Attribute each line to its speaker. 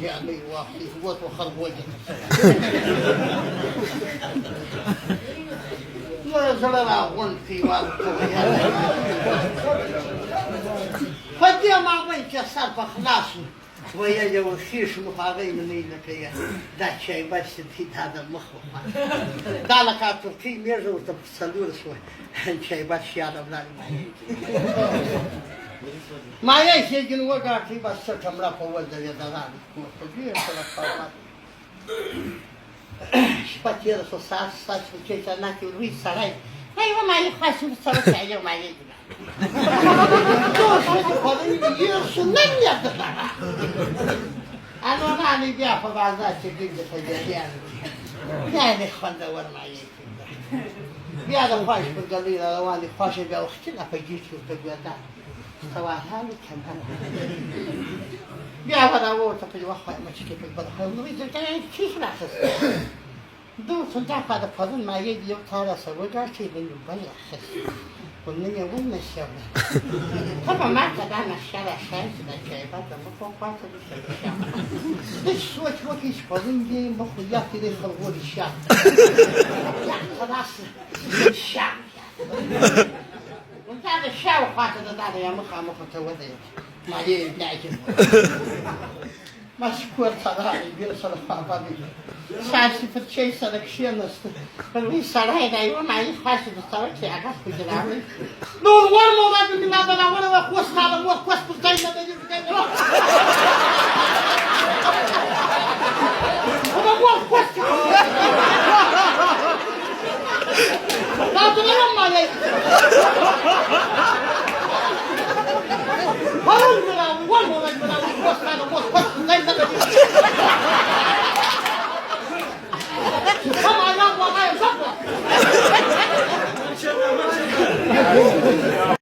Speaker 1: جاني واحد قوت وخربوجة لا زلنا غنتي والقوية فدي ما وين كسر بخلاصه ويا جو خيش مفاغي مني لك يا دا شيء بس في هذا المخوف دا لك تركي ميرزو تبصلوا شوي شيء بس يا رب لا ما يجي وقعتي بس كم رفع ولد يا دلال كبير صلاة شبكي رسول ساس كيف ناكي ولوي سراي أيوة ما يخاص الصلاة أيوة ما يجي أنا ماني بياخذ بعضات جديدة في الجزيرة يعني خلنا ورا ما يجي بياخذ خاش بالقليل لو أنا خاش بأختنا فجيت وتقول ده سواء هذا كم بياخذ أول تقول واحد مشكلة بالبرخة ونريد كان كيف ناخذ دو صندوق هذا فضل ما يجي يطلع سوى شيء من يبلغ خس والنية وين الشغلة طبعا ما تبعنا الشارع خايف للجايبات المفروض الشارع ليش وكيش فضل جي مخرجات اللي خلقوا الشارع خلاص الشارع وانت هذا الشارع خاطر هذا يا مخا تودي ما يجي نعجب مشكور صراحة بيرسل فاضي ساسي في الشيء صدق شيء نست فلوي صراحة دايما ما يخاص بالصراحة شيء أكاس بجرامي نور ورمو ما بدي ما بنا ولا وقوس هذا وقوس بتاعي ما بدي بتاعي هذا وقوس لا تقولون ما لي هرول بنا ورمو ما بنا وقوس هذا وقوس بتاعي ما بدي Come on, I'm going to